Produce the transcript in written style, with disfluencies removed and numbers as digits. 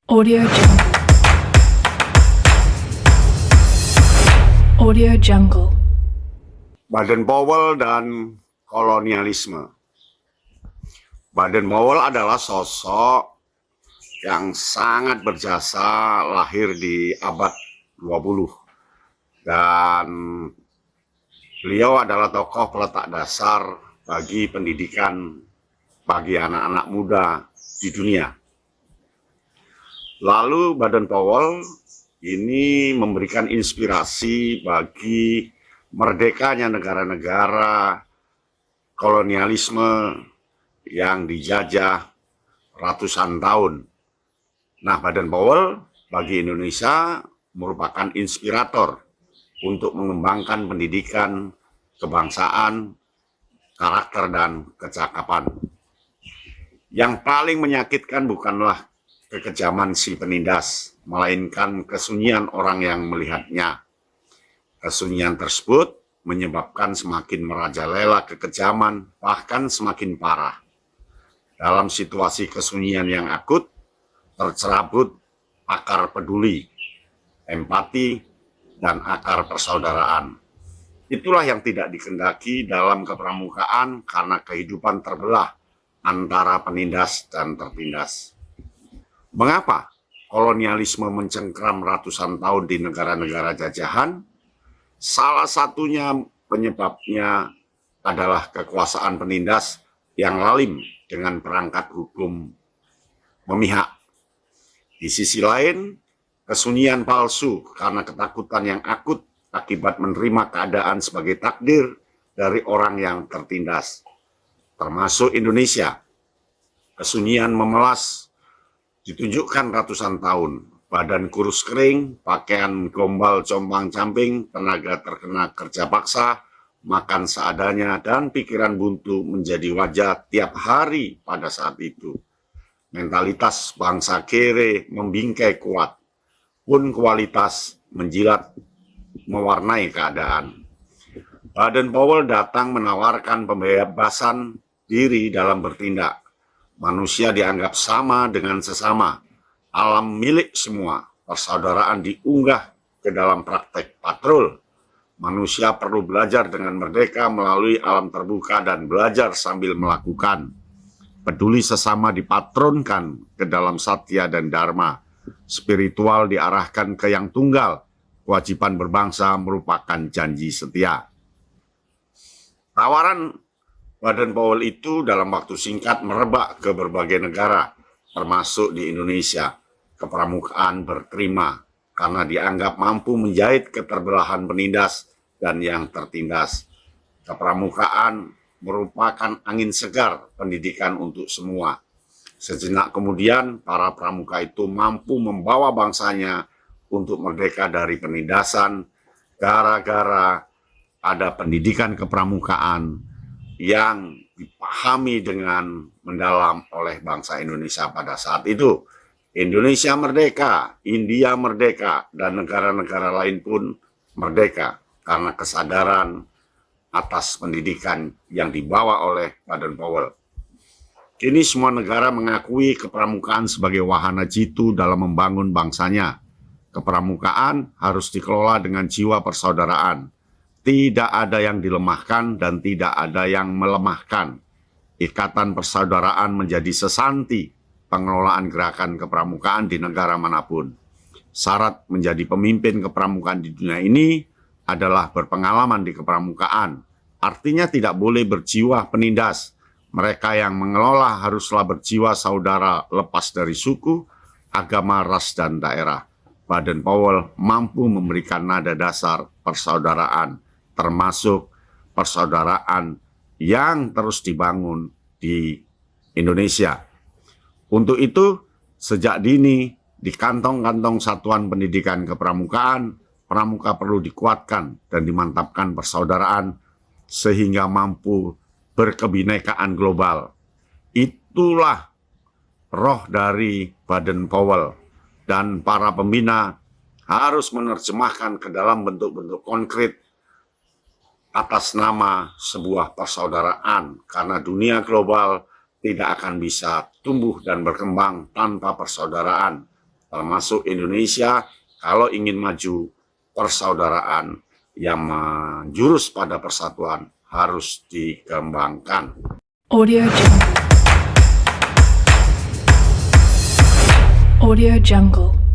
Audio Jungle. Audio Jungle. Baden-Powell dan kolonialisme. Baden-Powell adalah sosok yang sangat berjasa, lahir di abad 20. Dan beliau adalah tokoh peletak dasar bagi pendidikan bagi anak-anak muda di dunia. Lalu Baden-Powell ini memberikan inspirasi bagi merdekanya negara-negara kolonialisme yang dijajah ratusan tahun. Nah, Baden-Powell bagi Indonesia merupakan inspirator untuk mengembangkan pendidikan, kebangsaan, karakter, dan kecakapan. Yang paling menyakitkan bukanlah kekejaman si penindas, melainkan kesunyian orang yang melihatnya. Kesunyian tersebut menyebabkan semakin merajalela kekejaman, bahkan semakin parah. Dalam situasi kesunyian yang akut, tercerabut akar peduli, empati, dan akar persaudaraan. Itulah yang tidak dikehendaki dalam kepramukaan karena kehidupan terbelah antara penindas dan tertindas. Mengapa kolonialisme mencengkram ratusan tahun di negara-negara jajahan? Salah satunya penyebabnya adalah kekuasaan penindas yang lalim dengan perangkat hukum memihak. Di sisi lain, kesunyian palsu karena ketakutan yang akut akibat menerima keadaan sebagai takdir dari orang yang tertindas, termasuk Indonesia. Kesunyian memelas ditunjukkan ratusan tahun. Badan kurus kering, pakaian gombal compang-camping, tenaga terkena kerja paksa, makan seadanya, dan pikiran buntu menjadi wajah tiap hari pada saat itu. Mentalitas bangsa kere membingkai kuat, pun kualitas menjilat mewarnai keadaan. Baden-Powell datang menawarkan pembebasan diri dalam bertindak. Manusia dianggap sama dengan sesama, alam milik semua, persaudaraan diunggah ke dalam praktek patrol. Manusia perlu belajar dengan merdeka melalui alam terbuka dan belajar sambil melakukan. Peduli sesama dipatronkan ke dalam satya dan dharma. Spiritual diarahkan ke yang tunggal. Kewajiban berbangsa merupakan janji setia. Tawaran Baden-Powell itu dalam waktu singkat merebak ke berbagai negara, termasuk di Indonesia. Kepramukaan berterima karena dianggap mampu menjahit keterbelahan penindas dan yang tertindas. Kepramukaan merupakan angin segar pendidikan untuk semua. Sejenak kemudian, para pramuka itu mampu membawa bangsanya untuk merdeka dari penindasan gara-gara ada pendidikan kepramukaan yang dipahami dengan mendalam oleh bangsa Indonesia pada saat itu. Indonesia merdeka, India merdeka, dan negara-negara lain pun merdeka karena kesadaran atas pendidikan yang dibawa oleh Baden-Powell. Kini semua negara mengakui kepramukaan sebagai wahana jitu dalam membangun bangsanya. Kepramukaan harus dikelola dengan jiwa persaudaraan. Tidak ada yang dilemahkan dan tidak ada yang melemahkan. Ikatan persaudaraan menjadi sesanti pengelolaan gerakan kepramukaan di negara manapun. Syarat menjadi pemimpin kepramukaan di dunia ini adalah berpengalaman di kepramukaan. Artinya tidak boleh berjiwa penindas. Mereka yang mengelola haruslah berjiwa saudara lepas dari suku, agama, ras, dan daerah. Baden-Powell mampu memberikan nada dasar persaudaraan, termasuk persaudaraan yang terus dibangun di Indonesia. Untuk itu, sejak dini di kantong-kantong satuan pendidikan kepramukaan, pramuka perlu dikuatkan dan dimantapkan persaudaraan sehingga mampu berkebinekaan global. Itulah roh dari Baden-Powell, dan para pembina harus menerjemahkan ke dalam bentuk-bentuk konkret atas nama sebuah persaudaraan, karena dunia global tidak akan bisa tumbuh dan berkembang tanpa persaudaraan. termasuk Indonesia, kalau ingin maju, persaudaraan yang menjurus pada persatuan harus dikembangkan. Audio Jungle. Audio Jungle.